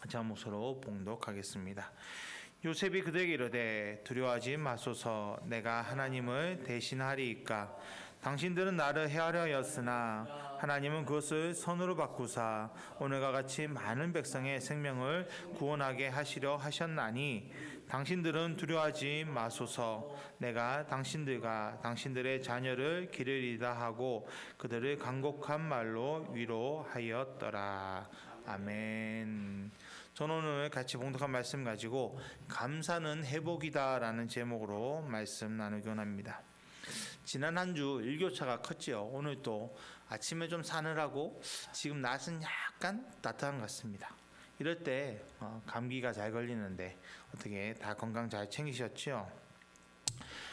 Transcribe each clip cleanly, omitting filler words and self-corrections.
자, 목소로 봉독하겠습니다. 요셉이 그들에게 이르되 두려워하지 마소서. 내가 하나님을 대신하리이까. 당신들은 나를 해하려 하였으나 하나님은 그것을 선으로 바꾸사 오늘과 같이 많은 백성의 생명을 구원하게 하시려 하셨나니 당신들은 두려워하지 마소서. 내가 당신들과 당신들의 자녀를 기르리다 하고 그들을 간곡한 말로 위로하였더라. 아멘. 저는 오늘 같이 봉독한 말씀 가지고 감사는 회복이다 라는 제목으로 말씀 나누기 원합니다. 지난 한 주 일교차가 컸지요. 오늘 또 아침에 좀 사늘하고 지금 낮은 약간 따뜻한 것 같습니다. 이럴 때 감기가 잘 걸리는데 어떻게 다 건강 잘 챙기셨죠?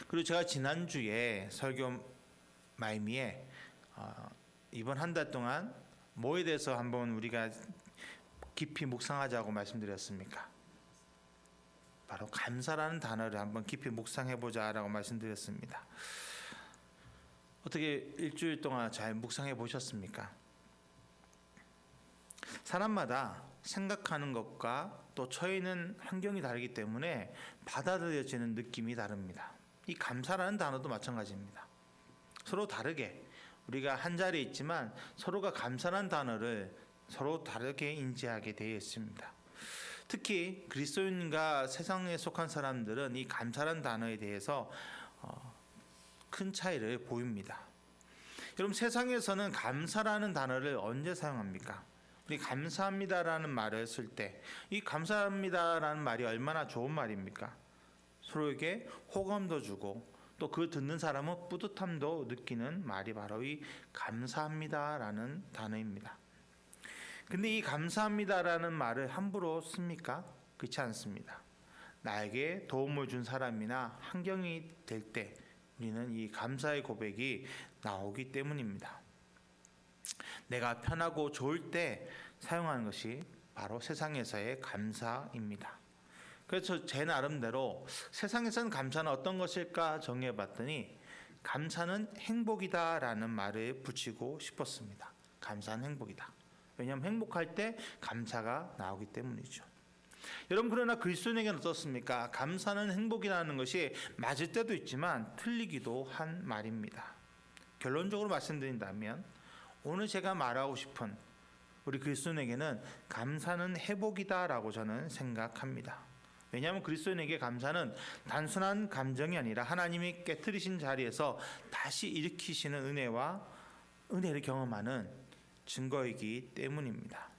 그리고 제가 지난주에 설교 말미에 이번 한 달 동안 뭐에 대해서 한번 우리가 깊이 묵상하자고 말씀드렸습니까? 바로 감사라는 단어를 한번 깊이 묵상해보자라고 말씀드렸습니다. 어떻게 일주일 동안 잘 묵상해 보셨습니까? 사람마다 생각하는 것과 또 처해 있는 환경이 다르기 때문에 받아들여지는 느낌이 다릅니다. 이 감사라는 단어도 마찬가지입니다. 서로 다르게 우리가 한 자리에 있지만 서로가 감사라는 단어를 서로 다르게 인지하게 되어 있습니다. 특히 그리스도인과 세상에 속한 사람들은 이 감사라는 단어에 대해서 큰 차이를 보입니다. 여러분, 세상에서는 감사라는 단어를 언제 사용합니까? 우리 감사합니다라는 말을 쓸 때 이 감사합니다라는 말이 얼마나 좋은 말입니까? 서로에게 호감도 주고 또 그 듣는 사람은 뿌듯함도 느끼는 말이 바로 이 감사합니다라는 단어입니다. 근데 이 감사합니다라는 말을 함부로 씁니까? 그렇지 않습니다. 나에게 도움을 준 사람이나 환경이 될 때 우리는 이 감사의 고백이 나오기 때문입니다. 내가 편하고 좋을 때 사용하는 것이 바로 세상에서의 감사입니다. 그래서 제 나름대로 세상에서는 감사는 어떤 것일까 정해봤더니 감사는 행복이다라는 말을 붙이고 싶었습니다. 감사는 행복이다. 왜냐하면 행복할 때 감사가 나오기 때문이죠. 여러분, 그러나 그리스도인에게는 어떻습니까? 감사는 행복이라는 것이 맞을 때도 있지만 틀리기도 한 말입니다. 결론적으로 말씀드린다면 오늘 제가 말하고 싶은 우리 그리스도인에게는 감사는 회복이다라고 저는 생각합니다. 왜냐하면 그리스도인에게 감사는 단순한 감정이 아니라 하나님이 깨트리신 자리에서 다시 일으키시는 은혜를 경험하는 증거이기 때문입니다.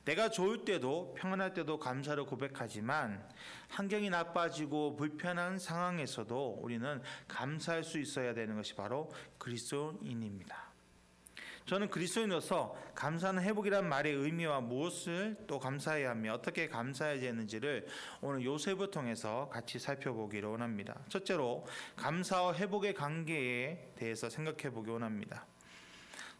내가 좋을 때도 평안할 때도 감사를 고백하지만 환경이 나빠지고 불편한 상황에서도 우리는 감사할 수 있어야 되는 것이 바로 그리스도인입니다. 저는 그리스도인으로서 감사는 회복이라는 말의 의미와 무엇을 또 감사해야 하며 어떻게 감사해야 되는지를 오늘 요셉을 통해서 같이 살펴보기를 원합니다. 첫째로 감사와 회복의 관계에 대해서 생각해 보기 원합니다.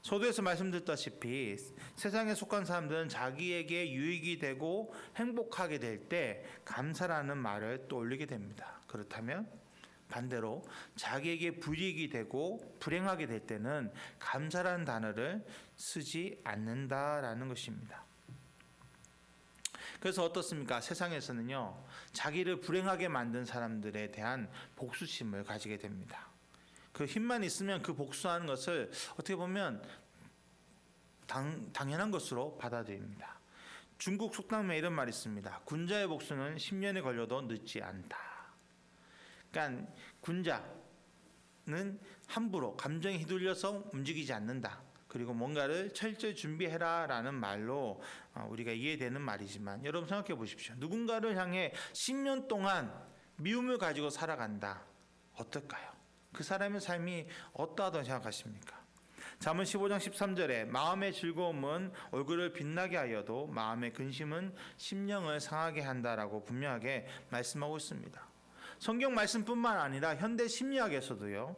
서두에서 말씀드렸다시피 세상에 속한 사람들은 자기에게 유익이 되고 행복하게 될 때 감사라는 말을 떠올리게 됩니다. 그렇다면 반대로 자기에게 불이익이 되고 불행하게 될 때는 감사라는 단어를 쓰지 않는다라는 것입니다. 그래서 어떻습니까? 세상에서는요, 자기를 불행하게 만든 사람들에 대한 복수심을 가지게 됩니다. 그 힘만 있으면 그 복수하는 것을 어떻게 보면 당연한 것으로 받아들입니다. 중국 속담에 이런 말이 있습니다. 군자의 복수는 10년이 걸려도 늦지 않다. 그러니까 군자는 함부로 감정에 휘둘려서 움직이지 않는다. 그리고 뭔가를 철저히 준비해라 라는 말로 우리가 이해되는 말이지만 여러분 생각해 보십시오. 누군가를 향해 10년 동안 미움을 가지고 살아간다. 어떨까요? 그 사람의 삶이 어떠하다고 생각하십니까? 잠언 15장 13절에 마음의 즐거움은 얼굴을 빛나게 하여도 마음의 근심은 심령을 상하게 한다라고 분명하게 말씀하고 있습니다. 성경 말씀뿐만 아니라 현대 심리학에서도요,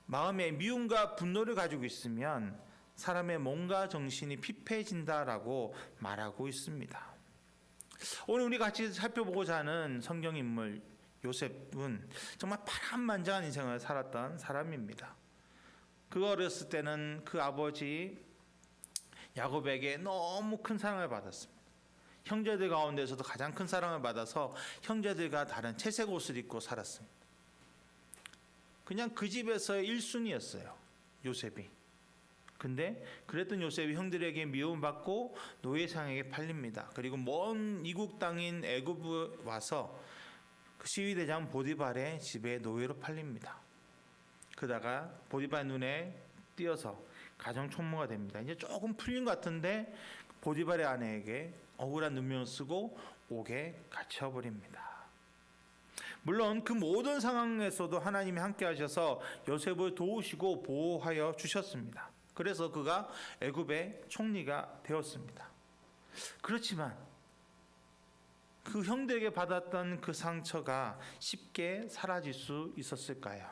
마음에 미움과 분노를 가지고 있으면 사람의 몸과 정신이 피폐해진다라고 말하고 있습니다. 오늘 우리 같이 살펴보고자 하는 성경 인물 요셉은 정말 파란만장한 인생을 살았던 사람입니다. 그 어렸을 때는 그 아버지 야곱에게 너무 큰 사랑을 받았습니다. 형제들 가운데서도 가장 큰 사랑을 받아서 형제들과 다른 채색 옷을 입고 살았습니다. 그냥 그 집에서의 1순위였어요. 요셉이. 근데 그랬던 요셉이 형들에게 미움받고 노예상에게 팔립니다. 그리고 먼 이국 땅인 애굽에 와서 그 시위대장 보디발의 집에 노예로 팔립니다. 그러다가 보디발 눈에 띄어서 가정 총무가 됩니다. 이제 조금 풀린 것 같은데 보디발의 아내에게 억울한 누명을 쓰고 옥에 갇혀버립니다. 물론 그 모든 상황에서도 하나님이 함께 하셔서 요셉을 도우시고 보호하여 주셨습니다. 그래서 그가 애굽의 총리가 되었습니다. 그렇지만 그 형들에게 받았던 그 상처가 쉽게 사라질 수 있었을까요?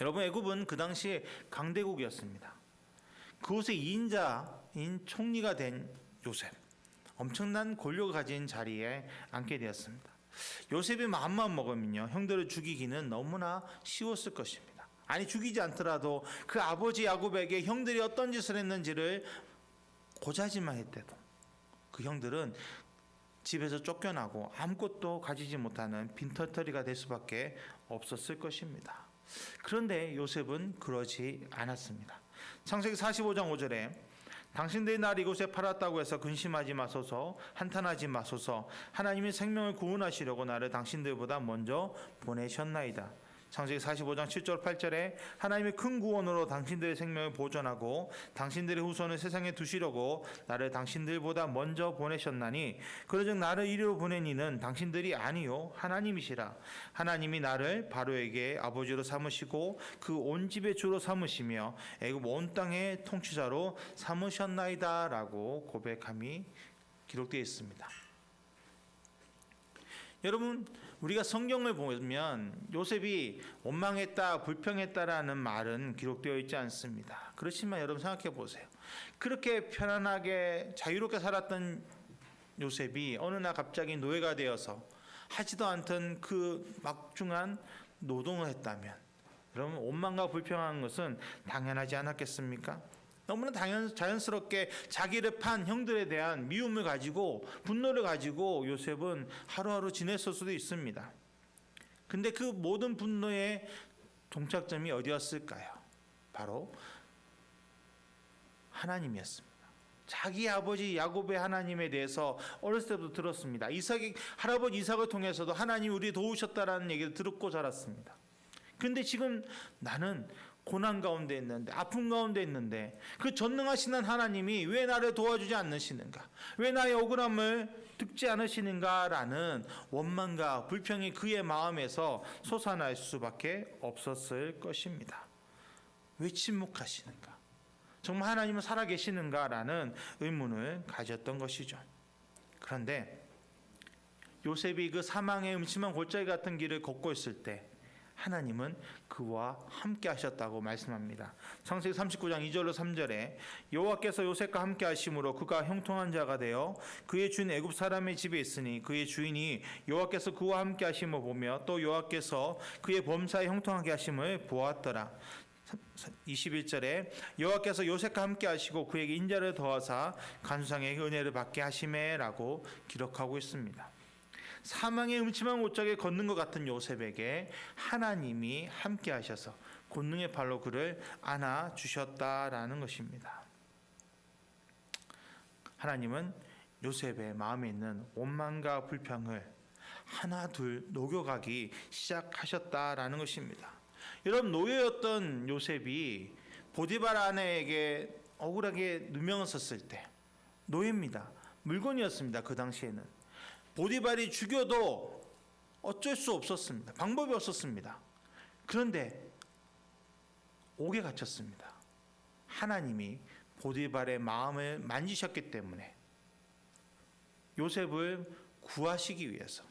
여러분, 애굽은 그 당시에 강대국이었습니다. 그곳의 2인자인 총리가 된 요셉, 엄청난 권력을 가진 자리에 앉게 되었습니다. 요셉이 마음만 먹으면요, 형들을 죽이기는 너무나 쉬웠을 것입니다. 아니, 죽이지 않더라도 그 아버지 야곱에게 형들이 어떤 짓을 했는지를 고자질만 했대도 그 형들은 집에서 쫓겨나고 아무것도 가지지 못하는 빈털터리가 될 수밖에 없었을 것입니다. 그런데 요셉은 그러지 않았습니다. 창세기 45장 5절에 당신들이 날 이곳에 팔았다고 해서 근심하지 마소서, 한탄하지 마소서. 하나님이 생명을 구원하시려고 나를 당신들보다 먼저 보내셨나이다. 창세기 45장 7절 8절에 하나님의 큰 구원으로 당신들의 생명을 보존하고 당신들의 후손을 세상에 두시려고 나를 당신들보다 먼저 보내셨나니 그러즉 나를 이리로 보낸 이는 당신들이 아니요 하나님이시라. 하나님이 나를 바로에게 아버지로 삼으시고 그 온 집의 주로 삼으시며 애굽 온 땅의 통치자로 삼으셨나이다 라고 고백함이 기록되어 있습니다. 여러분, 우리가 성경을 보면 요셉이 원망했다, 불평했다라는 말은 기록되어 있지 않습니다. 그렇지만 여러분 생각해 보세요. 그렇게 편안하게 자유롭게 살았던 요셉이 어느 날 갑자기 노예가 되어서 하지도 않던 그 막중한 노동을 했다면 여러분, 원망과 불평한 것은 당연하지 않았겠습니까? 너무나 자연스럽게 자기를 판 형들에 대한 미움을 가지고 분노를 가지고 요셉은 하루하루 지냈을 수도 있습니다. 근데 그 모든 분노의 종착점이 어디였을까요? 바로 하나님이었습니다. 자기 아버지 야곱의 하나님에 대해서 어렸을 때부터 들었습니다. 할아버지 이삭을 통해서도 하나님이 우리 도우셨다라는 얘기를 듣고 자랐습니다. 근데 지금 나는 고난 가운데 있는데, 아픔 가운데 있는데 그 전능하신 하나님이 왜 나를 도와주지 않으시는가? 왜 나의 억울함을 듣지 않으시는가라는 원망과 불평이 그의 마음에서 솟아날 수밖에 없었을 것입니다. 왜 침묵하시는가? 정말 하나님은 살아계시는가라는 의문을 가졌던 것이죠. 그런데 요셉이 그 사망의 음침한 골짜기 같은 길을 걷고 있을 때 하나님은 그와 함께 하셨다고 말씀합니다. 창세기 39장 2절로 3절에 여호와께서 요셉과 함께 하심으로 그가 형통한 자가 되어 그의 주인 애굽 사람의 집에 있으니 그의 주인이 여호와께서 그와 함께 하심을 보며 또 여호와께서 그의 범사에 형통하게 하심을 보았더라. 21절에 여호와께서 요셉과 함께 하시고 그에게 인자를 더하사 간수상에게 은혜를 받게 하시매라고 기록하고 있습니다. 사망의 음침한 골짜기에 걷는 것 같은 요셉에게 하나님이 함께 하셔서 권능의 발로 그를 안아 주셨다라는 것입니다. 하나님은 요셉의 마음에 있는 원망과 불평을 하나 둘 녹여가기 시작하셨다라는 것입니다. 여러분, 노예였던 요셉이 보디발 아내에게 억울하게 누명을 썼을 때 노예입니다. 물건이었습니다. 그 당시에는. 보디발이 죽여도 어쩔 수 없었습니다. 방법이 없었습니다. 그런데 옥에 갇혔습니다. 하나님이 보디발의 마음을 만지셨기 때문에 요셉을 구하시기 위해서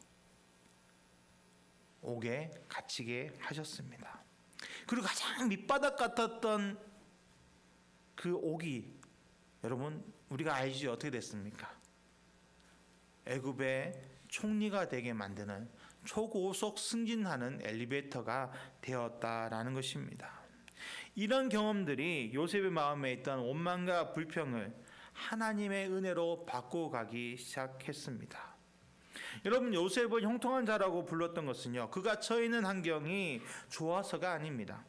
옥에 갇히게 하셨습니다. 그리고 가장 밑바닥 같았던 그 옥이 여러분, 우리가 알죠? 어떻게 됐습니까? 애굽의 총리가 되게 만드는 초고속 승진하는 엘리베이터가 되었다라는 것입니다. 이런 경험들이 요셉의 마음에 있던 원망과 불평을 하나님의 은혜로 바꿔가기 시작했습니다. 여러분, 요셉을 형통한 자라고 불렀던 것은요, 그가 처해 있는 환경이 좋아서가 아닙니다.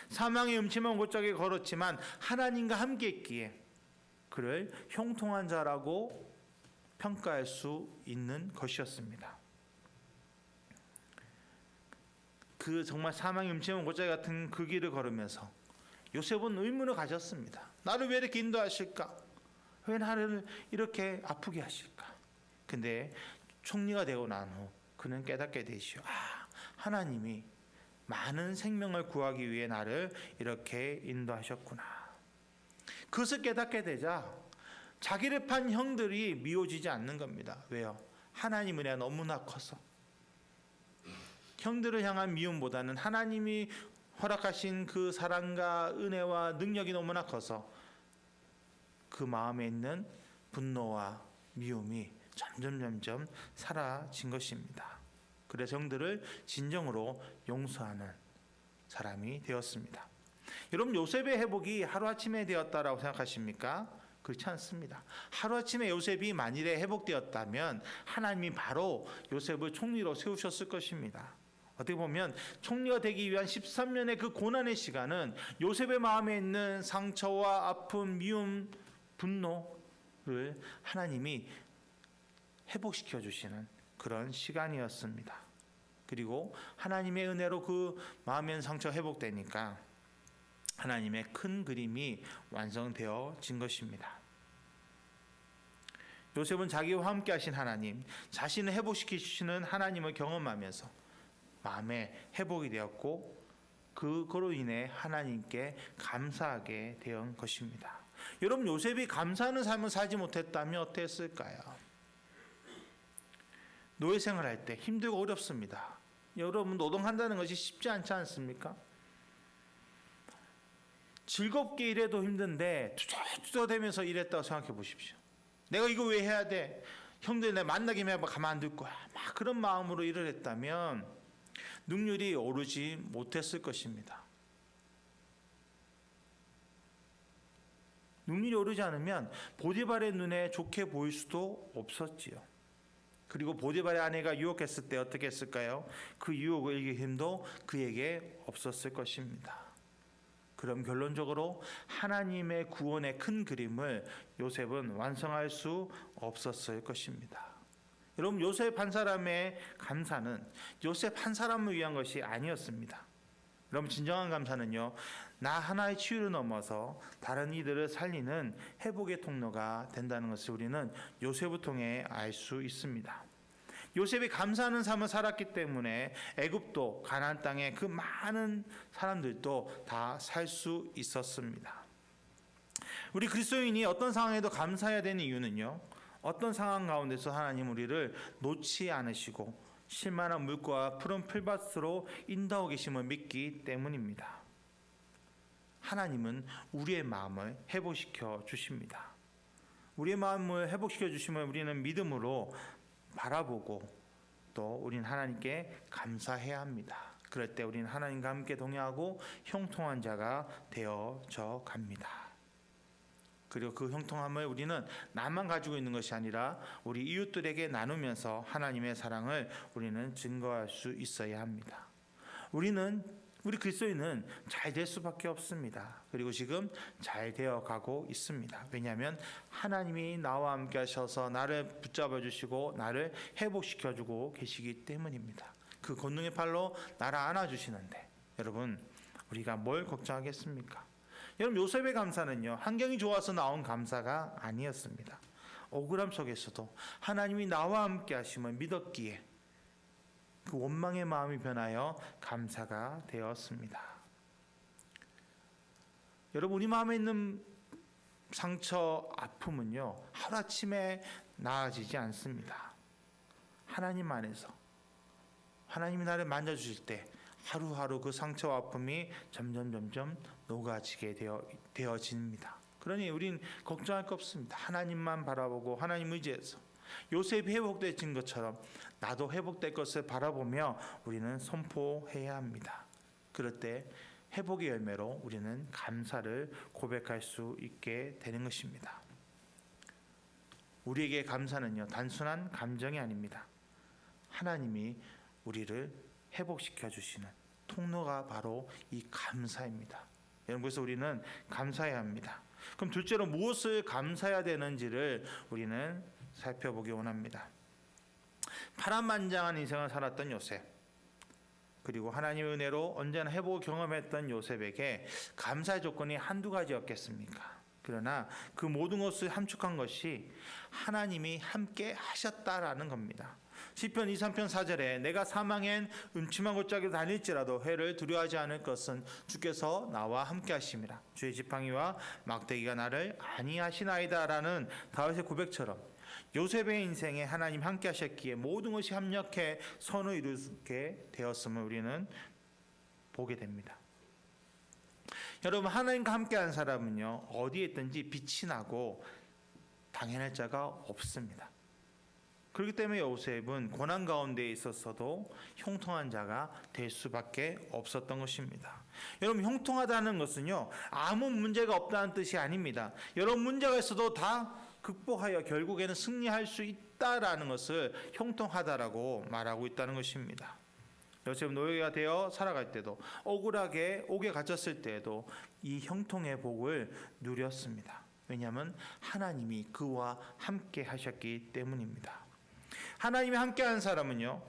사망의 음침한 골짜기에 걸었지만 하나님과 함께 있기에 그를 형통한 자라고 평가할 수 있는 것이었습니다. 그 정말 사망의 음침한 골짜기 같은 그 길을 걸으면서 요셉은 의문을 가졌습니다. 나를 왜 이렇게 인도하실까? 왜 나를 이렇게 아프게 하실까? 근데 총리가 되고 난 후 그는 깨닫게 되시오. 하나님이 많은 생명을 구하기 위해 나를 이렇게 인도하셨구나. 그것을 깨닫게 되자 자기를 판 형들이 미워지지 않는 겁니다. 왜요? 하나님 은혜가 너무나 커서. 형들을 향한 미움보다는 하나님이 허락하신 그 사랑과 은혜와 능력이 너무나 커서 그 마음에 있는 분노와 미움이 점점 사라진 것입니다. 그래서 형들을 진정으로 용서하는 사람이 되었습니다. 여러분, 요셉의 회복이 하루아침에 되었다라고 생각하십니까? 그렇지 않습니다. 하루아침에 요셉이 만일에 회복되었다면 하나님이 바로 요셉을 총리로 세우셨을 것입니다. 어떻게 보면 총리가 되기 위한 13년의 그 고난의 시간은 요셉의 마음에 있는 상처와 아픔, 미움, 분노를 하나님이 회복시켜 주시는 그런 시간이었습니다. 그리고 하나님의 은혜로 그 마음의 있는 상처가 회복되니까 하나님의 큰 그림이 완성되어진 것입니다. 요셉은 자기와 함께 하신 하나님, 자신을 회복시키시는 하나님을 경험하면서 마음에 회복이 되었고 그거로 인해 하나님께 감사하게 된 것입니다. 여러분, 요셉이 감사하는 삶을 살지 못했다면 어땠을까요? 노예 생활할 때 힘들고 어렵습니다. 여러분, 노동한다는 것이 쉽지 않지 않습니까? 즐겁게 일해도 힘든데 투덜투덜대면서 일했다고 생각해 보십시오. 내가 이거 왜 해야 돼? 형들 내 만나기만 해봐 가만 안 둘 거야. 막 그런 마음으로 일을 했다면 능률이 오르지 못했을 것입니다. 능률이 오르지 않으면 보디발의 눈에 좋게 보일 수도 없었지요. 그리고 보디발의 아내가 유혹했을 때 어떻게 했을까요? 그 유혹을 이길 힘도 그에게 없었을 것입니다. 그럼 결론적으로 하나님의 구원의 큰 그림을 요셉은 완성할 수 없었을 것입니다. 여러분, 요셉 한 사람의 감사는 요셉 한 사람을 위한 것이 아니었습니다. 여러분, 진정한 감사는요, 나 하나의 치유를 넘어서 다른 이들을 살리는 회복의 통로가 된다는 것을 우리는 요셉을 통해 알 수 있습니다. 요셉이 감사하는 삶을 살았기 때문에 애굽도 가나안 땅의 그 많은 사람들도 다 살 수 있었습니다. 우리 그리스도인이 어떤 상황에도 감사해야 되는 이유는요, 어떤 상황 가운데서 하나님 우리를 놓지 않으시고 실만한 물과 푸른 풀밭으로 인도하고 계심을 믿기 때문입니다. 하나님은 우리의 마음을 회복시켜 주십니다. 우리의 마음을 회복시켜 주심을 우리는 믿음으로 바라보고 또 우리는 하나님께 감사해야 합니다. 그럴 때 우리는 하나님과 함께 동행하고 형통한 자가 되어져 갑니다. 그리고 그 형통함을 우리는 나만 가지고 있는 것이 아니라 우리 이웃들에게 나누면서 하나님의 사랑을 우리는 증거할 수 있어야 합니다. 우리 그리스도인은 잘 될 수밖에 없습니다. 그리고 지금 잘 되어 가고 있습니다. 왜냐하면 하나님이 나와 함께 하셔서 나를 붙잡아 주시고 나를 회복시켜 주고 계시기 때문입니다. 그 권능의 팔로 나를 안아 주시는데 여러분, 우리가 뭘 걱정하겠습니까? 여러분, 요셉의 감사는요, 환경이 좋아서 나온 감사가 아니었습니다. 억울함 속에서도 하나님이 나와 함께 하심을 믿었기에 그 원망의 마음이 변하여 감사가 되었습니다. 여러분, 우리 마음에 있는 상처, 아픔은요, 하루아침에 나아지지 않습니다. 하나님 안에서 하나님이 나를 만져주실 때 하루하루 그 상처와 아픔이 점점 녹아지게 되어집니다. 그러니 우린 걱정할 거 없습니다. 하나님만 바라보고 하나님 의지해서 요셉이 회복된 것처럼 나도 회복될 것을 바라보며 우리는 선포해야 합니다. 그럴 때 회복의 열매로 우리는 감사를 고백할 수 있게 되는 것입니다. 우리에게 감사는요, 단순한 감정이 아닙니다. 하나님이 우리를 회복시켜 주시는 통로가 바로 이 감사입니다. 여러분, 그래서 우리는 감사해야 합니다. 그럼 둘째로 무엇을 감사해야 되는지를 우리는 살펴보기 원합니다. 파란만장한 인생을 살았던 요셉, 그리고 하나님의 은혜로 언제나 회복을 경험했던 요셉에게 감사의 조건이 한두 가지였겠습니까? 그러나 그 모든 것을 함축한 것이 하나님이 함께 하셨다라는 겁니다. 시편 23편 4절에 내가 사망엔 음침한 골짜기로 다닐지라도 해를 두려워하지 않을 것은 주께서 나와 함께 하심이라. 주의 지팡이와 막대기가 나를 안위하시나이다 라는 다윗의 고백처럼 요셉의 인생에 하나님 함께 하셨기에 모든 것이 합력해 선을 이루게 되었음을 우리는 보게 됩니다. 여러분, 하나님과 함께한 사람은요, 어디에 있든지 빛이 나고 당연할 자가 없습니다. 그렇기 때문에 요셉은 고난 가운데 있었어도 형통한 자가 될 수밖에 없었던 것입니다. 여러분, 형통하다는 것은요, 아무 문제가 없다는 뜻이 아닙니다. 여러 문제가 있어도 다 극복하여 결국에는 승리할 수 있다라는 것을 형통하다라고 말하고 있다는 것입니다. 요셉은 노예가 되어 살아갈 때도, 억울하게 옥에 갇혔을 때에도 이 형통의 복을 누렸습니다. 왜냐하면 하나님이 그와 함께 하셨기 때문입니다. 하나님이 함께한 사람은요,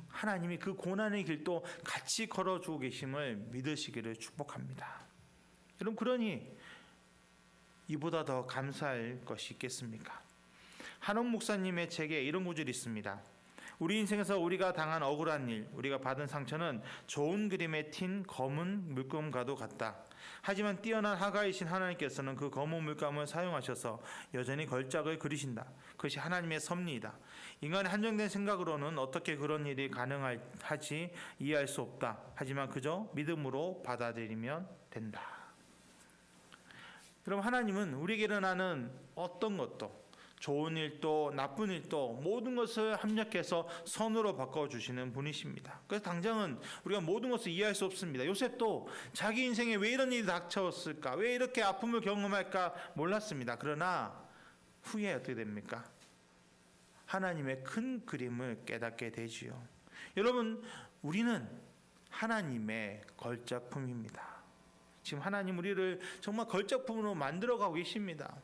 하나님이 그 고난의 길도 같이 걸어주고 계심을 믿으시기를 축복합니다. 여러분, 그러니 이보다 더 감사할 것이 있겠습니까? 한옥 목사님의 책에 이런 구절이 있습니다. 우리 인생에서 우리가 당한 억울한 일, 우리가 받은 상처는 좋은 그림에 튄 검은 물감과도 같다. 하지만 뛰어난 화가이신 하나님께서는 그 검은 물감을 사용하셔서 여전히 걸작을 그리신다. 그것이 하나님의 섭리이다. 인간의 한정된 생각으로는 어떻게 그런 일이 가능할지 이해할 수 없다. 하지만 그저 믿음으로 받아들이면 된다. 그럼 하나님은 우리에게 일어나는 어떤 것도, 좋은 일도 나쁜 일도 모든 것을 합력해서 선으로 바꿔주시는 분이십니다. 그래서 당장은 우리가 모든 것을 이해할 수 없습니다. 요셉도 자기 인생에 왜 이런 일이 닥쳐왔을까, 왜 이렇게 아픔을 경험할까 몰랐습니다. 그러나 후에 어떻게 됩니까? 하나님의 큰 그림을 깨닫게 되지요. 여러분, 우리는 하나님의 걸작품입니다. 지금 하나님 우리를 정말 걸작품으로 만들어가고 계십니다.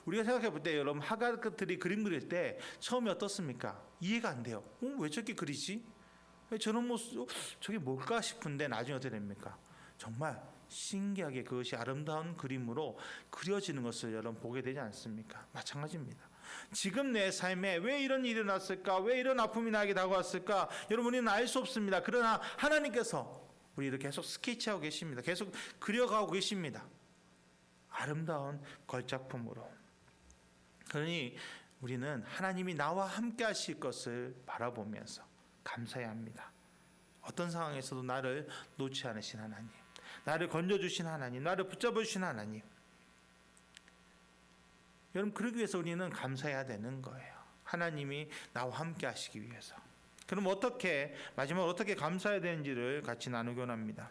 우리가 생각해 볼 때, 여러분, 화가들이 그림 그릴 때 처음에 어떻습니까? 이해가 안 돼요. 왜 저렇게 그리지? 왜 저런 모습, 저게 뭘까 싶은데 나중에 어떻게 됩니까? 정말 신기하게 그것이 아름다운 그림으로 그려지는 것을 여러분 보게 되지 않습니까? 마찬가지입니다. 지금 내 삶에 왜 이런 일이 났을까? 왜 이런 아픔이 나에게 다가왔을까? 여러분, 우리는 알 수 없습니다. 그러나 하나님께서 우리를 계속 스케치하고 계십니다. 계속 그려가고 계십니다. 아름다운 걸작품으로. 그러니 우리는 하나님이 나와 함께 하실 것을 바라보면서 감사해야 합니다. 어떤 상황에서도 나를 놓지 않으신 하나님, 나를 건져주신 하나님, 나를 붙잡아주신 하나님. 여러분, 그러기 위해서 우리는 감사해야 되는 거예요. 하나님이 나와 함께 하시기 위해서. 그럼 마지막으로 어떻게 감사해야 되는지를 같이 나누기 원합니다.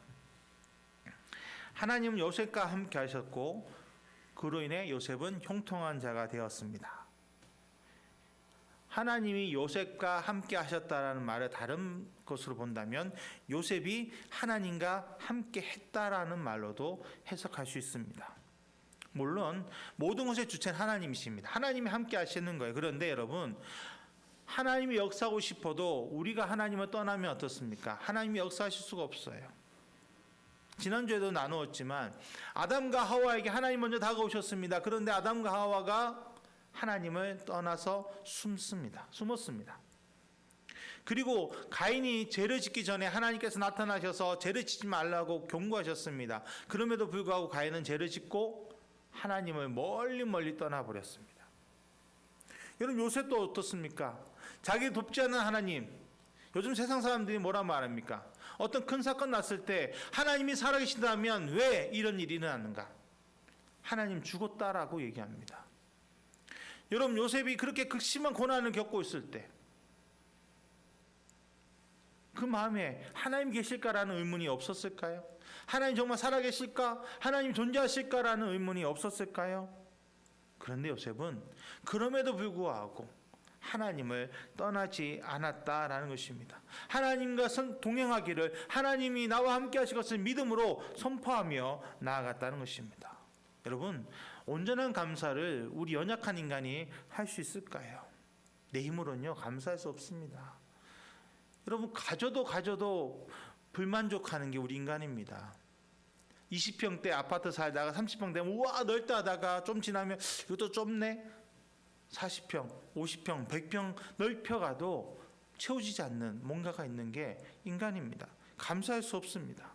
하나님은 요셉과 함께 하셨고 그로 인해 요셉은 형통한 자가 되었습니다. 하나님이 요셉과 함께 하셨다라는 말을 다른 것으로 본다면 요셉이 하나님과 함께 했다라는 말로도 해석할 수 있습니다. 물론 모든 것의 주체는 하나님이십니다. 하나님이 함께 하시는 거예요. 그런데 여러분, 하나님이 역사하고 싶어도 우리가 하나님을 떠나면 어떻습니까? 하나님이 역사하실 수가 없어요. 지난주에도 나누었지만 아담과 하와에게 하나님 먼저 다가오셨습니다. 그런데 아담과 하와가 하나님을 떠나서 숨었습니다. 그리고 가인이 죄를 짓기 전에 하나님께서 나타나셔서 죄를 짓지 말라고 경고하셨습니다. 그럼에도 불구하고 가인은 죄를 짓고 하나님을 멀리 떠나버렸습니다. 여러분, 요셉도 어떻습니까? 자기를 돕지 않는 하나님. 요즘 세상 사람들이 뭐라 말합니까? 어떤 큰 사건 났을 때 하나님이 살아계신다면 왜 이런 일이 일어났는가? 하나님 죽었다라고 얘기합니다. 여러분, 요셉이 그렇게 극심한 고난을 겪고 있을 때 그 마음에 하나님 계실까라는 의문이 없었을까요? 하나님 정말 살아계실까? 하나님 존재하실까라는 의문이 없었을까요? 그런데 요셉은 그럼에도 불구하고 하나님을 떠나지 않았다라는 것입니다. 하나님과 동행하기를, 하나님이 나와 함께 하실 것을 믿음으로 선포하며 나아갔다는 것입니다. 여러분, 온전한 감사를 우리 연약한 인간이 할 수 있을까요? 내 힘으로는요 감사할 수 없습니다. 여러분, 가져도 불만족하는 게 우리 인간입니다. 20평대 아파트 살다가 30평 되면 우와 넓다 하다가 좀 지나면 이것도 좁네. 40평, 50평, 100평 넓혀가도 채워지지 않는 뭔가가 있는 게 인간입니다. 감사할 수 없습니다.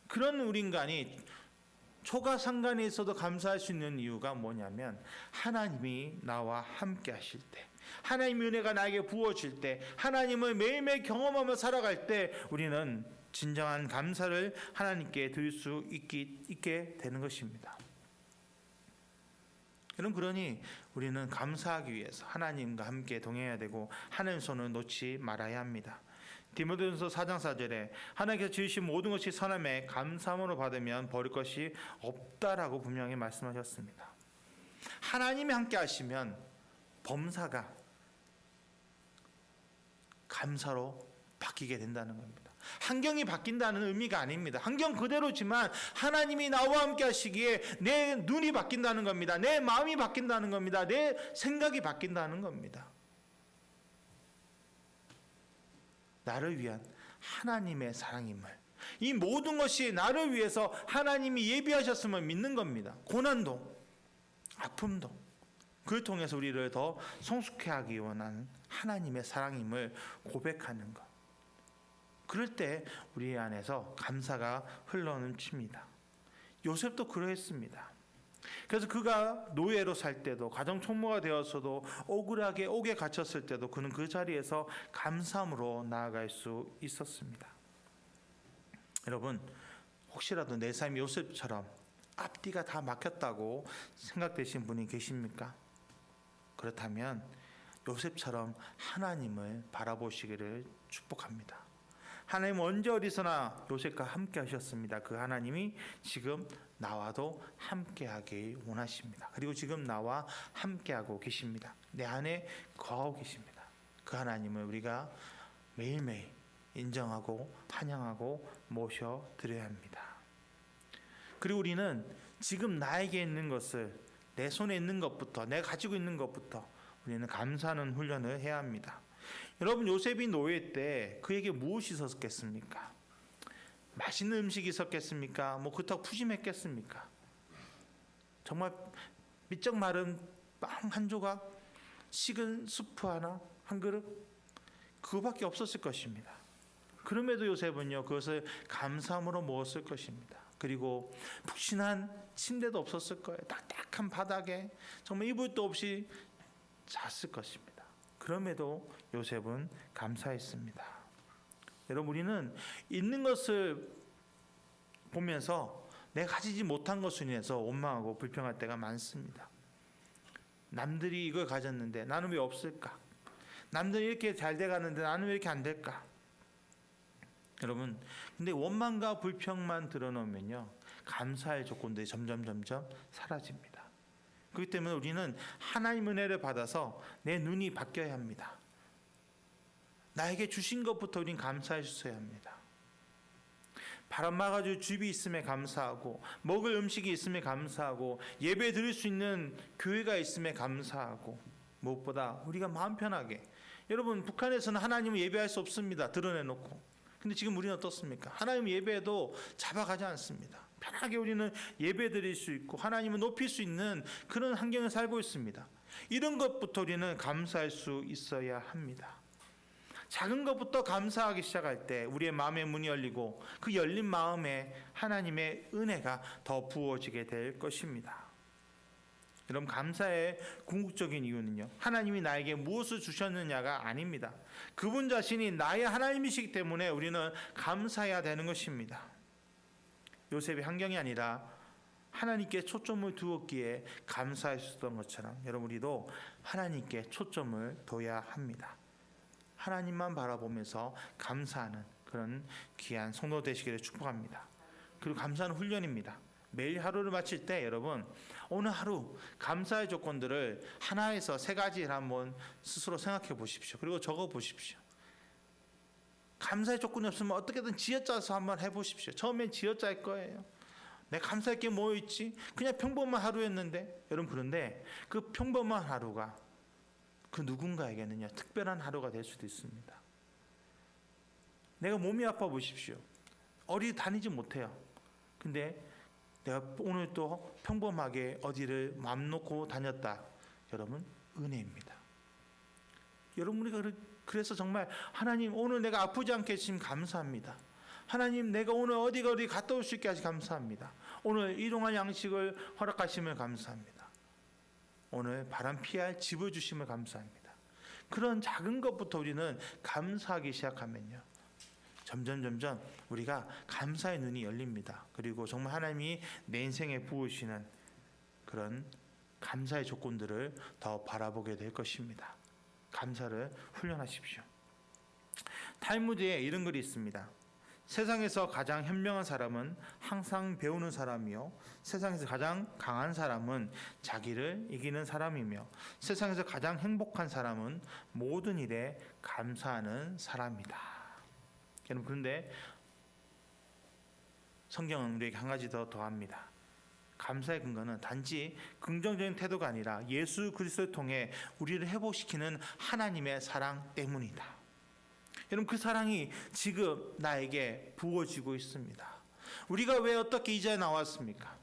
그런 우리 인간이 초가상간에 있어도 감사할 수 있는 이유가 뭐냐면, 하나님이 나와 함께 하실 때, 하나님의 은혜가 나에게 부어질 때, 하나님을 매일매일 경험하며 살아갈 때 우리는 진정한 감사를 하나님께 드릴 수 있게 되는 것입니다. 여러분, 그러니 우리는 감사하기 위해서 하나님과 함께 동행해야 되고 하나님의 손을 놓지 말아야 합니다. 디모데전서 4장 4절에 하나님께서 지으신 모든 것이 선함에 감사함으로 받으면 버릴 것이 없다라고 분명히 말씀하셨습니다. 하나님이 함께 하시면 범사가 감사로 바뀌게 된다는 겁니다. 환경이 바뀐다는 의미가 아닙니다. 환경 그대로지만 하나님이 나와 함께 하시기에 내 눈이 바뀐다는 겁니다. 내 마음이 바뀐다는 겁니다. 내 생각이 바뀐다는 겁니다. 나를 위한 하나님의 사랑임을, 이 모든 것이 나를 위해서 하나님이 예비하셨음을 믿는 겁니다. 고난도, 아픔도 그를 통해서 우리를 더 성숙해 하기 원하는 하나님의 사랑임을 고백하는 것. 그럴 때 우리 안에서 감사가 흘러넘칩니다. 요셉도 그러했습니다. 그래서 그가 노예로 살 때도, 가정 총무가 되었어도, 억울하게 옥에 갇혔을 때도 그는 그 자리에서 감사함으로 나아갈 수 있었습니다. 여러분, 혹시라도 내 삶이 요셉처럼 앞뒤가 다 막혔다고 생각되신 분이 계십니까? 그렇다면 요셉처럼 하나님을 바라보시기를 축복합니다. 하나님은 언제 어디서나 요셉과 함께 하셨습니다. 그 하나님이 지금 나와도 함께 하길 원하십니다. 그리고 지금 나와 함께 하고 계십니다. 내 안에 거하고 계십니다. 그 하나님을 우리가 매일매일 인정하고 찬양하고 모셔드려야 합니다. 그리고 우리는 지금 나에게 있는 것을, 내 손에 있는 것부터, 내가 가지고 있는 것부터 우리는 감사하는 훈련을 해야 합니다. 여러분, 요셉이 노예 때 그에게 무엇이 있었겠습니까? 맛있는 음식이 있었겠습니까? 그렇다고 푸짐했겠습니까? 정말 미쩍 마른 빵 한 조각, 식은 수프 하나, 한 그릇, 그거밖에 없었을 것입니다. 그럼에도 요셉은요 그것을 감사함으로 먹었을 것입니다. 그리고 푹신한 침대도 없었을 거예요. 딱딱한 바닥에 정말 이불도 없이 잤을 것입니다. 그럼에도 요셉은 감사했습니다. 여러분, 우리는 있는 것을 보면서 내가 가지지 못한 것으로 인해서 원망하고 불평할 때가 많습니다. 남들이 이걸 가졌는데 나는 왜 없을까? 남들이 이렇게 잘 돼가는데 나는 왜 이렇게 안 될까? 여러분, 근데 원망과 불평만 드러놓으면요 감사의 조건들이 점점 사라집니다. 그렇기 때문에 우리는 하나님 은혜를 받아서 내 눈이 바뀌어야 합니다. 나에게 주신 것부터 우리는 감사해 주셔야 합니다. 바람 막아줄 집이 있음에 감사하고, 먹을 음식이 있음에 감사하고, 예배 드릴 수 있는 교회가 있음에 감사하고, 무엇보다 우리가 마음 편하게, 여러분, 북한에서는 하나님을 예배할 수 없습니다. 드러내놓고. 근데 지금 우리는 어떻습니까? 하나님 예배도 잡아가지 않습니다. 편하게 우리는 예배 드릴 수 있고 하나님을 높일 수 있는 그런 환경에 살고 있습니다. 이런 것부터 우리는 감사할 수 있어야 합니다. 작은 것부터 감사하기 시작할 때 우리의 마음의 문이 열리고 그 열린 마음에 하나님의 은혜가 더 부어지게 될 것입니다. 여러분, 감사의 궁극적인 이유는요 하나님이 나에게 무엇을 주셨느냐가 아닙니다. 그분 자신이 나의 하나님이시기 때문에 우리는 감사해야 되는 것입니다. 요셉의 환경이 아니라 하나님께 초점을 두었기에 감사할 수 있었던 것처럼 여러분, 우리도 하나님께 초점을 둬야 합니다. 하나님만 바라보면서 감사하는 그런 귀한 성도 되시기를 축복합니다. 그리고 감사하는 훈련입니다. 매일 하루를 마칠 때 여러분, 오늘 하루 감사의 조건들을 하나에서 세 가지를 한번 스스로 생각해 보십시오. 그리고 적어 보십시오. 감사의 조건이 없으면 어떻게든 지어짜서 한번 해보십시오. 처음엔 지어짤 거예요. 내 감사할 게 뭐 있지? 그냥 평범한 하루였는데. 여러분, 그런데 그 평범한 하루가 그 누군가에게는요, 특별한 하루가 될 수도 있습니다. 내가 몸이 아파 보십시오. 어디 다니지 못해요. 근데 내가 오늘 또 평범하게 어디를 맘 놓고 다녔다. 여러분, 은혜입니다. 여러분, 우리가 그래서 정말 하나님, 오늘 내가 아프지 않게 해주시면 감사합니다. 하나님, 내가 오늘 어디 갔다 올 수 있게 하시 감사합니다. 오늘 이동할 양식을 허락하시면 감사합니다. 오늘 바람 피할 집을 주시면 감사합니다. 그런 작은 것부터 우리는 감사하기 시작하면요, 점점 우리가 감사의 눈이 열립니다. 그리고 정말 하나님이 내 인생에 부으시는 그런 감사의 조건들을 더 바라보게 될 것입니다. 감사를 훈련하십시오. 탈무드에 이런 글이 있습니다. 세상에서 가장 현명한 사람은 항상 배우는 사람이요, 세상에서 가장 강한 사람은 자기를 이기는 사람이며, 세상에서 가장 행복한 사람은 모든 일에 감사하는 사람이다. 여러분, 그런데 성경은 우리에게 한 가지 더 더합니다. 감사의 근거는 단지 긍정적인 태도가 아니라 예수 그리스도를 통해 우리를 회복시키는 하나님의 사랑 때문이다. 여러분, 그 사랑이 지금 나에게 부어지고 있습니다. 우리가 왜 어떻게 이 자리에 나왔습니까?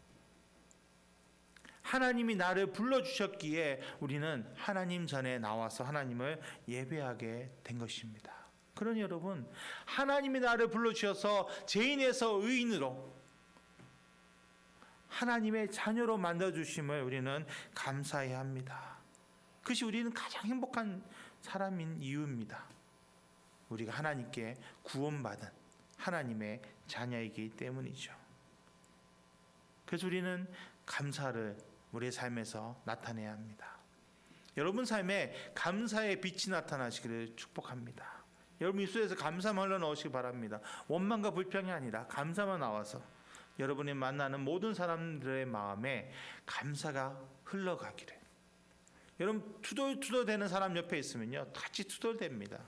하나님이 나를 불러주셨기에 우리는 하나님 전에 나와서 하나님을 예배하게 된 것입니다. 그러니 여러분, 하나님이 나를 불러주셔서 죄인에서 의인으로 하나님의 자녀로 만들어주심을 우리는 감사해야 합니다. 그것이 우리는 가장 행복한 사람인 이유입니다. 우리가 하나님께 구원받은 하나님의 자녀이기 때문이죠. 그래서 우리는 감사를 우리의 삶에서 나타내야 합니다. 여러분 삶에 감사의 빛이 나타나시기를 축복합니다. 여러분 입술에서 감사만 흘러나오시기 바랍니다. 원망과 불평이 아니라 감사만 나와서 여러분이 만나는 모든 사람들의 마음에 감사가 흘러가기를. 여러분, 투덜투덜대는 사람 옆에 있으면요, 같이 투덜댑니다.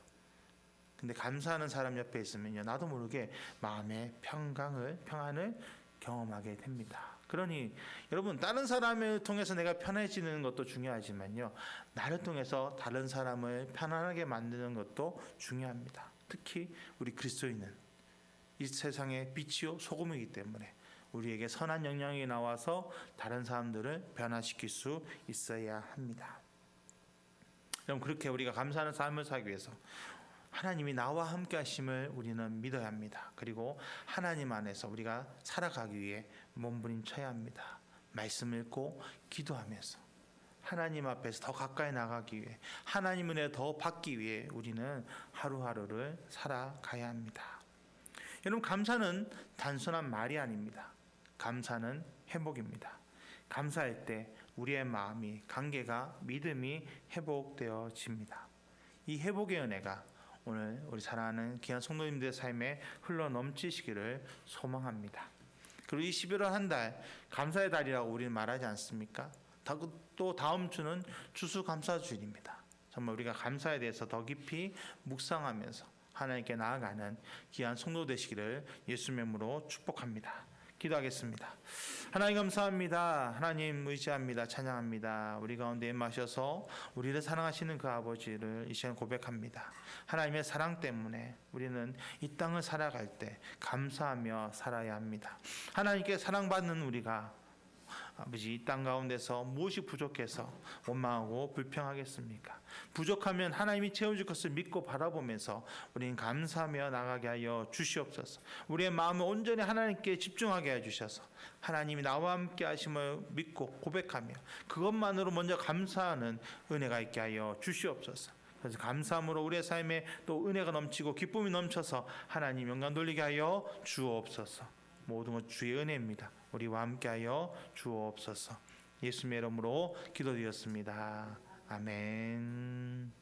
근데 감사하는 사람 옆에 있으면요, 나도 모르게 마음의 평안을 경험하게 됩니다. 그러니 여러분, 다른 사람을 통해서 내가 편해지는 것도 중요하지만요, 나를 통해서 다른 사람을 편안하게 만드는 것도 중요합니다. 특히 우리 그리스도인은 이 세상의 빛이요 소금이기 때문에 우리에게 선한 영향이 나와서 다른 사람들을 변화시킬 수 있어야 합니다. 여러분, 그렇게 우리가 감사하는 삶을 살기 위해서 하나님이 나와 함께 하심을 우리는 믿어야 합니다. 그리고 하나님 안에서 우리가 살아가기 위해 몸부림쳐야 합니다. 말씀 읽고 기도하면서 하나님 앞에서 더 가까이 나가기 위해, 하나님 은혜 더 받기 위해 우리는 하루하루를 살아가야 합니다. 여러분, 감사는 단순한 말이 아닙니다. 감사는 회복입니다. 감사할 때 우리의 마음이, 관계가, 믿음이 회복되어집니다. 이 회복의 은혜가 오늘 우리 사랑하는 귀한 성도님들의 삶에 흘러넘치시기를 소망합니다. 그리고 이 11월 한 달 감사의 달이라고 우리는 말하지 않습니까? 또 다음 주는 추수감사주일입니다. 정말 우리가 감사에 대해서 더 깊이 묵상하면서 하나님께 나아가는 귀한 성도 되시기를 예수님의 이름으로 축복합니다. 기도하겠습니다. 하나님 감사합니다. 하나님 의지합니다. 찬양합니다. 우리 가운데 임하셔서 우리를 사랑하시는 그 아버지를 이 시간 고백합니다. 하나님의 사랑 때문에 우리는 이 땅을 살아갈 때 감사하며 살아야 합니다. 하나님께 사랑받는 우리가 아버지, 이 땅 가운데서 무엇이 부족해서 원망하고 불평하겠습니까? 부족하면 하나님이 채워줄 것을 믿고 바라보면서 우리는 감사하며 나가게 하여 주시옵소서. 우리의 마음을 온전히 하나님께 집중하게 해주셔서 하나님이 나와 함께 하심을 믿고 고백하며 그것만으로 먼저 감사하는 은혜가 있게 하여 주시옵소서. 그래서 감사함으로 우리의 삶에 또 은혜가 넘치고 기쁨이 넘쳐서 하나님 영광 돌리게 하여 주옵소서. 모든 것 주의 은혜입니다. 우리와 함께하여 주옵소서. 예수님의 이름으로 기도드렸습니다. 아멘.